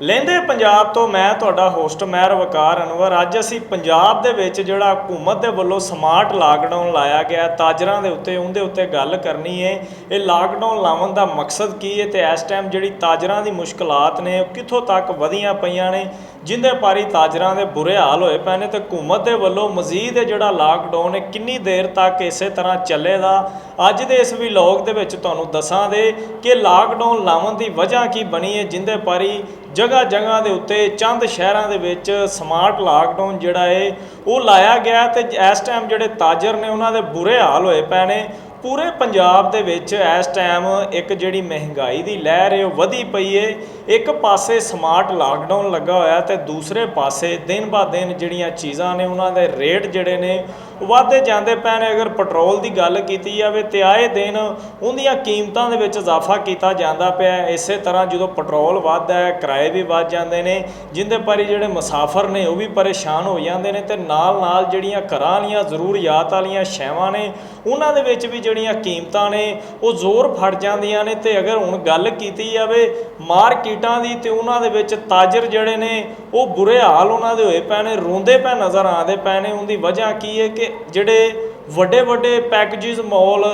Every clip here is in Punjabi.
ਲਹਿੰਦੇ ਪੰਜਾਬ ਤੋਂ ਮੈਂ ਤੁਹਾਡਾ ਹੋਸਟ ਮਹਿਰ ਵਕਾਰ ਅਨਵਰ। ਅੱਜ ਅਸੀਂ ਪੰਜਾਬ ਦੇ ਵਿੱਚ ਜਿਹੜਾ ਹਕੂਮਤ ਦੇ ਵੱਲੋਂ ਸਮਾਰਟ ਲਾਕਡਾਊਨ ਲਾਇਆ ਗਿਆ ਤਾਜਰਾਂ ਦੇ ਉਹਦੇ ਉੱਤੇ ਗੱਲ ਕਰਨੀ ਹੈ। ਇਹ ਲਾਕਡਾਊਨ ਲਾਉਣ ਦਾ ਮਕਸਦ ਕੀ ਹੈ ਤੇ ਇਸ ਟਾਈਮ ਜਿਹੜੀ ਤਾਜਰਾਂ ਦੀ ਮੁਸ਼ਕਲਾਤ ਨੇ ਉਹ ਕਿੱਥੋਂ ਤੱਕ ਵਧੀਆਂ ਪਈਆਂ ਨੇ, ਜਿੰਦੇ ਪਾਰੀ ਤਾਜਰਾਂ ਦੇ ਬੁਰੇ ਹਾਲ ਹੋਏ ਪਏ ਨੇ ਤੇ ਹਕੂਮਤ ਦੇ ਵੱਲੋਂ ਮਜ਼ੀਦ ਇਹ ਜਿਹੜਾ ਲਾਕਡਾਊਨ ਹੈ ਕਿੰਨੀ ਦੇਰ ਤੱਕ ਇਸੇ ਤਰ੍ਹਾਂ ਚੱਲੇਗਾ। ਅੱਜ ਦੇ ਇਸ ਵਲੌਗ ਦੇ ਵਿੱਚ ਤੁਹਾਨੂੰ ਦੱਸਾਂਗੇ ਕਿ ਲਾਕਡਾਊਨ ਲਾਉਣ ਦੀ ਵਜ੍ਹਾ ਕੀ ਬਣੀ ਹੈ, ਜਿੰਦੇ ਪਾਰੀ ਜਗ੍ਹਾ ਜਗ੍ਹਾ ਦੇ ਉੱਤੇ ਚੰਦ ਸ਼ਹਿਰਾਂ ਦੇ ਵਿੱਚ ਸਮਾਰਟ ਲਾਕਡਾਊਨ ਜਿਹੜਾ ਹੈ ਉਹ ਲਾਇਆ ਗਿਆ ਤੇ ਇਸ ਟਾਈਮ ਜਿਹੜੇ ਤਾਜਰ ਨੇ ਉਹਨਾਂ ਦੇ ਬੁਰੇ ਹਾਲ ਹੋਏ ਪਏ ਨੇ। ਪੂਰੇ ਪੰਜਾਬ ਦੇ ਵਿੱਚ ਇਸ ਟਾਈਮ ਇੱਕ ਜਿਹੜੀ ਮਹਿੰਗਾਈ ਦੀ ਲਹਿਰ ਹੈ ਉਹ ਵਧੀ ਪਈ ਹੈ। ਇੱਕ ਪਾਸੇ ਸਮਾਰਟ ਲਾਕਡਾਊਨ ਲੱਗਾ ਹੋਇਆ ਤੇ ਦੂਸਰੇ ਪਾਸੇ ਦਿਨ ਬਾ ਦਿਨ ਜਿਹੜੀਆਂ ਚੀਜ਼ਾਂ ਨੇ ਉਹਨਾਂ ਦੇ ਰੇਟ ਜਿਹੜੇ ਨੇ ਵਧਦੇ ਜਾਂਦੇ ਪਏ ਨੇ। ਅਗਰ ਪੈਟਰੋਲ ਦੀ ਗੱਲ ਕੀਤੀ ਜਾਵੇ ਤੇ ਆਏ ਦਿਨ ਉਹਦੀਆਂ ਕੀਮਤਾਂ ਦੇ ਵਿੱਚ ਇਜ਼ਾਫਾ ਕੀਤਾ ਜਾਂਦਾ ਪਿਆ। ਇਸੇ ਤਰ੍ਹਾਂ ਜਦੋਂ ਪੈਟਰੋਲ ਵੱਧਦਾ ਹੈ ਕਿਰਾਏ ਵੀ ਵੱਧ ਜਾਂਦੇ ਨੇ, ਜਿੰਦੇ ਪਰ ਜਿਹੜੇ ਮੁਸਾਫਰ ਨੇ ਉਹ ਵੀ ਪਰੇਸ਼ਾਨ ਹੋ ਜਾਂਦੇ ਨੇ ਤੇ ਨਾਲ ਨਾਲ ਜਿਹੜੀਆਂ ਘਰਾਂ ਦੀਆਂ ਜ਼ਰੂਰੀਆਤ ਵਾਲੀਆਂ ਸ਼ੈਵਾਂ ਨੇ ਉਹਨਾਂ ਦੇ ਵਿੱਚ ਵੀ ਜਿਹੜੀਆਂ ਕੀਮਤਾਂ ਨੇ ਉਹ ਜ਼ੋਰ ਫੜ ਜਾਂਦੀਆਂ ਨੇ। ਤੇ ਅਗਰ ਹੁਣ ਗੱਲ ਕੀਤੀ ਜਾਵੇ ਮਾਰਕੀਟਾਂ ਦੀ ਤੇ ਉਹਨਾਂ ਦੇ ਵਿੱਚ ਤਾਜਰ ਜਿਹੜੇ ਨੇ ਉਹ ਬੁਰੇ ਹਾਲ ਉਹਨਾਂ ਦੇ ਹੋਏ ਪਏ ਨੇ, ਰੋਂਦੇ ਪਏ ਨਜ਼ਰ ਆਉਂਦੇ ਪਏ ਨੇ। ਉਹਦੀ ਵਜ੍ਹਾ ਕੀ ਹੈ ਕਿ ਜਿਹੜੇ ਵੱਡੇ ਵੱਡੇ ਪੈਕੇਜਿਸ ਮਾਲ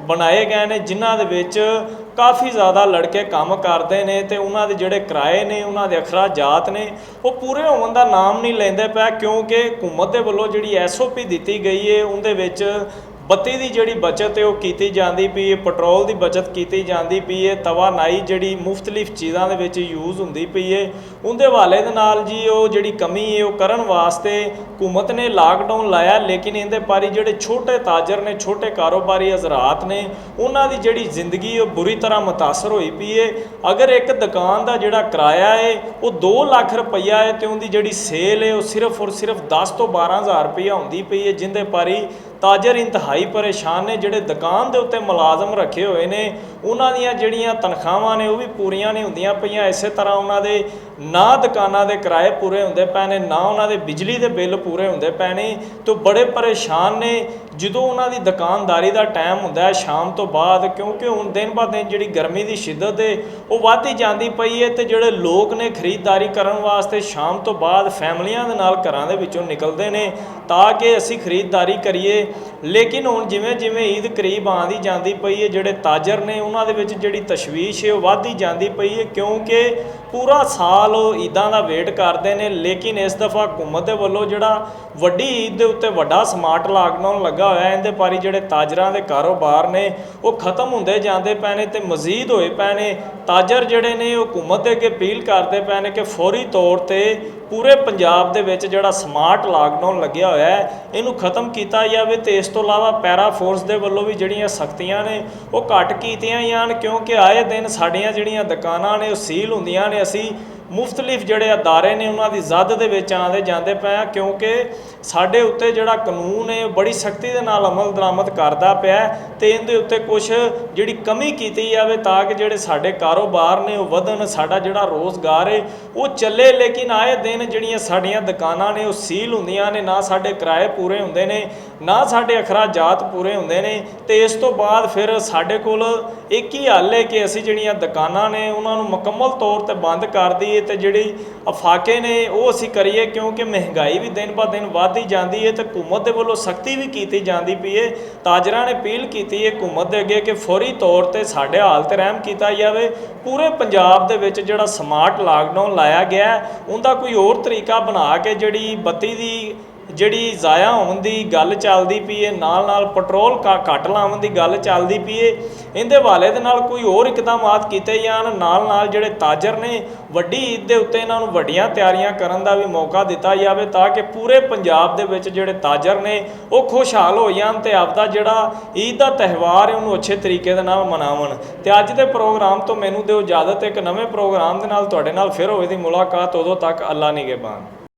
ਬਣਾਏ ਗਏ ਨੇ ਜਿਨ੍ਹਾਂ ਦੇ ਵਿੱਚ ਕਾਫੀ ਜ਼ਿਆਦਾ ਲੜਕੇ ਕੰਮ ਕਰਦੇ ਨੇ ਤੇ ਉਹਨਾਂ ਦੇ ਜਿਹੜੇ ਕਿਰਾਏ ਨੇ ਉਹਨਾਂ ਦੇ ਅਖਰਾਜਾਤ ਨੇ ਉਹ ਪੂਰੇ ਹੋਣ ਦਾ ਨਾਮ ਨਹੀਂ ਲੈਂਦੇ ਪਏ, ਕਿਉਂਕਿ ਹਕੂਮਤ ਦੇ ਵੱਲੋਂ ਜਿਹੜੀ SOP ਦਿੱਤੀ ਗਈ ਹੈ ਉਹਦੇ ਵਿੱਚ ਬੱਤੀ ਦੀ ਜਿਹੜੀ ਬਚਤ ਹੈ ਉਹ ਕੀਤੀ ਜਾਂਦੀ ਪਈ ਹੈ, ਪੈਟਰੋਲ ਦੀ ਬਚਤ ਕੀਤੀ ਜਾਂਦੀ ਪਈ ਹੈ, ਤਵਾਨਾਈ ਜਿਹੜੀ ਮੁਖਤਲਿਫ ਚੀਜ਼ਾਂ ਦੇ ਵਿੱਚ ਯੂਜ਼ ਹੁੰਦੀ ਪਈ ਹੈ। ਉਹਦੇ ਹਵਾਲੇ ਦੇ ਨਾਲ ਜੀ ਉਹ ਜਿਹੜੀ ਕਮੀ ਹੈ ਉਹ ਕਰਨ ਵਾਸਤੇ ਹਕੂਮਤ ਨੇ ਲਾਕਡਾਊਨ ਲਾਇਆ। ਲੇਕਿਨ ਇਹਦੇ ਪਾਰੀ ਜਿਹੜੇ ਛੋਟੇ ਤਾਜਰ ਨੇ, ਛੋਟੇ ਕਾਰੋਬਾਰੀ ਹਜ਼ਰਾਤ ਨੇ, ਉਹਨਾਂ ਦੀ ਜਿਹੜੀ ਜ਼ਿੰਦਗੀ ਉਹ ਬੁਰੀ ਤਰ੍ਹਾਂ ਮੁਤਾਸਰ ਹੋਈ ਪਈ ਹੈ। ਅਗਰ ਇੱਕ ਦੁਕਾਨ ਦਾ ਜਿਹੜਾ ਕਿਰਾਇਆ ਹੈ ਉਹ 2 ਲੱਖ ਰੁਪਈਆ ਹੈ ਤੇ ਉਹਦੀ ਜਿਹੜੀ ਸੇਲ ਹੈ ਉਹ ਸਿਰਫ ਔਰ ਸਿਰਫ 10 ਤੋਂ 12 ਹਜ਼ਾਰ ਰੁਪਈਆ ਹੁੰਦੀ ਪਈ ਹੈ, ਜਿੰਦੇ ਪਾਰੀ ਤਾਜਰ ਇੰਤਹਾਈ ਪਰੇਸ਼ਾਨ ਨੇ। ਜਿਹੜੇ ਦੁਕਾਨ ਦੇ ਉੱਤੇ ਮੁਲਾਜ਼ਮ ਰੱਖੇ ਹੋਏ ਨੇ ਉਹਨਾਂ ਦੀਆਂ ਜਿਹੜੀਆਂ ਤਨਖਾਹਾਂ ਨੇ ਉਹ ਵੀ ਪੂਰੀਆਂ ਨਹੀਂ ਹੁੰਦੀਆਂ ਪਈਆਂ। ਇਸੇ ਤਰ੍ਹਾਂ ਉਹਨਾਂ ਦੇ ਨਾ ਦੁਕਾਨਾਂ ਦੇ ਕਿਰਾਏ ਪੂਰੇ ਹੁੰਦੇ ਪਏ ਨੇ, ਨਾ ਉਹਨਾਂ ਦੇ ਬਿਜਲੀ ਦੇ ਬਿੱਲ ਪੂਰੇ ਹੁੰਦੇ ਪਏ ਨੇ ਤੇ ਬੜੇ ਪਰੇਸ਼ਾਨ ਨੇ ਜਦੋਂ ਉਹਨਾਂ ਦੀ ਦੁਕਾਨਦਾਰੀ ਦਾ ਟਾਈਮ ਹੁੰਦਾ ਹੈ ਸ਼ਾਮ ਤੋਂ ਬਾਅਦ, ਕਿਉਂਕਿ ਹੁਣ ਦਿਨ ਬਾ ਦਿਨ ਜਿਹੜੀ ਗਰਮੀ ਦੀ ਸ਼ਿੱਦਤ ਹੈ ਉਹ ਵੱਧਦੀ ਜਾਂਦੀ ਪਈ ਹੈ ਤੇ ਜਿਹੜੇ ਲੋਕ ਨੇ ਖਰੀਦਦਾਰੀ ਕਰਨ ਵਾਸਤੇ ਸ਼ਾਮ ਤੋਂ ਬਾਅਦ ਫੈਮਲੀਆਂ ਦੇ ਨਾਲ ਘਰਾਂ ਦੇ ਵਿੱਚੋਂ ਨਿਕਲਦੇ ਨੇ ਤਾਂ ਕਿ ਅਸੀਂ ਖਰੀਦਦਾਰੀ ਕਰੀਏ। ਲੇਕਿਨ ਹੁਣ ਜਿਵੇਂ ਜਿਵੇਂ ਈਦ ਕਰੀਬ ਆਉਂਦੀ ਜਾਂਦੀ ਪਈ ਹੈ ਜਿਹੜੇ ਤਾਜਰ ਨੇ ਉਹਨਾਂ ਦੇ ਵਿੱਚ ਜਿਹੜੀ ਤਸ਼ਵੀਸ਼ ਹੈ ਉਹ ਵੱਧਦੀ ਜਾਂਦੀ ਪਈ ਹੈ, ਕਿਉਂਕਿ ਪੂਰਾ ਸਾਲ ਉਹ ਈਦਾਂ ਦਾ ਵੇਟ ਕਰਦੇ ਨੇ। ਲੇਕਿਨ ਇਸ ਦਫਾ ਹਕੂਮਤ ਦੇ ਵੱਲੋਂ ਜਿਹੜਾ ਵੱਡੀ ਈਦ ਦੇ ਉੱਤੇ ਵੱਡਾ ਸਮਾਰਟ ਲਾਕਡਾਊਨ ਲੱਗਾ ਹੋਇਆ, ਇਹਦੇ ਪਾਰੀ ਜਿਹੜੇ ਤਾਜਰਾਂ ਦੇ ਕਾਰੋਬਾਰ ਨੇ ਉਹ ਖਤਮ ਹੁੰਦੇ ਜਾਂਦੇ ਪਏ ਨੇ ਤੇ ਮਜ਼ੀਦ ਹੋਏ ਪਏ ਨੇ। ਤਾਜਰ ਜਿਹੜੇ ਨੇ ਉਹ ਹਕੂਮਤ ਦੇ ਅੱਗੇ ਅਪੀਲ ਕਰਦੇ ਪਏ ਨੇ ਕਿ ਫੌਰੀ ਤੌਰ ਤੇ ਪੂਰੇ ਪੰਜਾਬ ਦੇ ਵਿੱਚ ਜਿਹੜਾ ਸਮਾਰਟ ਲਾਕਡਾਊਨ ਲੱਗਿਆ ਹੋਇਆ ਹੈ ਇਹਨੂੰ ਖਤਮ ਕੀਤਾ ਜਾਵੇ ਤੇ ਇਸ ਤੋਂ ਇਲਾਵਾ ਪੈਰਾ ਫੋਰਸ ਦੇ ਵੱਲੋਂ ਵੀ ਜਿਹੜੀਆਂ ਸਖਤੀਆਂ ਨੇ ਉਹ ਘੱਟ ਕੀਤੀਆਂ ਜਾਣ, ਕਿਉਂਕਿ ਆਏ ਦਿਨ ਸਾਡੀਆਂ ਜਿਹੜੀਆਂ ਦੁਕਾਨਾਂ ਨੇ ਉਹ ਸੀਲ ਹੁੰਦੀਆਂ ਨੇ। ਅਸੀਂ ਮੁਖਤਲਿਫ ਜਿਹੜੇ ਅਦਾਰੇ ਨੇ ਉਹਨਾਂ ਦੀ ਜ਼ਦ ਦੇ ਵਿੱਚ ਆਉਂਦੇ ਜਾਂਦੇ ਪਏ ਆ, ਕਿਉਂਕਿ ਸਾਡੇ ਉੱਤੇ ਜਿਹੜਾ ਕਾਨੂੰਨ ਹੈ ਬੜੀ ਸਖਤੀ ਦੇ ਨਾਲ ਅਮਲ ਦਰਾਮਦ ਕਰਦਾ ਪਿਆ ਤੇ ਇਹਦੇ ਉੱਤੇ ਕੁਝ ਜਿਹੜੀ ਕਮੀ ਕੀਤੀ ਜਾਵੇ ਤਾਂ ਕਿ ਜਿਹੜੇ ਸਾਡੇ ਕਾਰੋਬਾਰ ਨੇ ਉਹ ਵਧਣ, ਸਾਡਾ ਜਿਹੜਾ ਰੋਜ਼ਗਾਰ ਹੈ ਉਹ ਚੱਲੇ। ਲੇਕਿਨ ਆਏ ਦਿਨ ਜਿਹੜੀਆਂ ਸਾਡੀਆਂ ਦੁਕਾਨਾਂ ਨੇ ਉਹ ਸੀਲ ਹੁੰਦੀਆਂ ਨੇ, ਨਾ ਸਾਡੇ ਕਿਰਾਏ ਪੂਰੇ ਹੁੰਦੇ ਨੇ, ਨਾ ਸਾਡੇ ਅਖਰਾਜਾਤ ਪੂਰੇ ਹੁੰਦੇ ਨੇ ਤੇ ਇਸ ਤੋਂ ਬਾਅਦ ਫਿਰ ਸਾਡੇ ਕੋਲ ਇੱਕ ਹੀ ਹੱਲ ਹੈ ਕਿ ਅਸੀਂ ਜਿਹੜੀਆਂ ਦੁਕਾਨਾਂ ਨੇ ਉਹਨਾਂ ਨੂੰ ਮੁਕੰਮਲ ਤੌਰ ਤੇ ਬੰਦ ਕਰ ਦਈਏ ਤੇ ਜਿਹੜੀ ਅਫਾਕੇ ਨੇ ਉਹ ਅਸੀਂ ਕਰੀਏ, ਕਿਉਂਕਿ ਮਹਿੰਗਾਈ ਵੀ ਦਿਨ ਬਾ ਦਿਨ ਵੱਧਦੀ ਜਾਂਦੀ ਹੈ ਤੇ ਹਕੂਮਤ ਦੇ ਵੱਲੋਂ ਸਖਤੀ ਵੀ ਕੀਤੀ ਜਾਂਦੀ ਪਈ ਹੈ। ਤਾਜਰਾਂ ਨੇ ਅਪੀਲ ਕੀਤੀ ਹੈ ਹਕੂਮਤ ਦੇ ਅੱਗੇ ਕਿ ਫੌਰੀ ਤੌਰ ਤੇ ਸਾਡੇ ਹਾਲ ਤੇ ਰਹਿਮ ਕੀਤਾ ਜਾਵੇ। ਪੂਰੇ ਪੰਜਾਬ ਦੇ ਵਿੱਚ ਜਿਹੜਾ ਸਮਾਰਟ ਲਾਕਡਾਊਨ ਲਾਇਆ ਗਿਆ ਉਹਦਾ ਕੋਈ ਹੋਰ ਤਰੀਕਾ ਬਣਾ ਕੇ ਜਿਹੜੀ ਬੱਤੀ ਦੀ ਜਿਹੜੀ ਜ਼ਾਇਆ ਹੋਣ ਦੀ ਗੱਲ ਚੱਲਦੀ ਪਈ ਹੈ, ਨਾਲ ਨਾਲ ਪੈਟਰੋਲ ਘੱਟ ਲਾਉਣ ਦੀ ਗੱਲ ਚੱਲਦੀ ਪਈ ਹੈ, ਇਹਦੇ ਹਵਾਲੇ ਦੇ ਨਾਲ ਕੋਈ ਹੋਰ ਇਕਦਾਮਾਤ ਕੀਤੇ ਜਾਣ। ਨਾਲ ਨਾਲ ਜਿਹੜੇ ਤਾਜਰ ਨੇ ਵੱਡੀ ਈਦ ਦੇ ਉੱਤੇ ਇਹਨਾਂ ਨੂੰ ਵੱਡੀਆਂ ਤਿਆਰੀਆਂ ਕਰਨ ਦਾ ਵੀ ਮੌਕਾ ਦਿੱਤਾ ਜਾਵੇ ਤਾਂ ਕਿ ਪੂਰੇ ਪੰਜਾਬ ਦੇ ਵਿੱਚ ਜਿਹੜੇ ਤਾਜਰ ਨੇ ਉਹ ਖੁਸ਼ਹਾਲ ਹੋ ਜਾਣ ਤੇ ਆਪਦਾ ਜਿਹੜਾ ਈਦ ਦਾ ਤਿਉਹਾਰ ਹੈ ਉਹਨੂੰ ਅੱਛੇ ਤਰੀਕੇ ਦੇ ਨਾਲ ਮਨਾਵਣ। ਤੇ ਅੱਜ ਦੇ ਪ੍ਰੋਗਰਾਮ ਤੋਂ ਮੈਨੂੰ ਦਿਓ ਇਜਾਜ਼ਤ। ਇੱਕ ਨਵੇਂ ਪ੍ਰੋਗਰਾਮ ਦੇ ਨਾਲ ਤੁਹਾਡੇ ਨਾਲ ਫਿਰ ਹੋਵੇ ਦੀ ਮੁਲਾਕਾਤ, ਉਦੋਂ ਤੱਕ ਅੱਲਾ ਨਿਗਹਿਬਾਨ।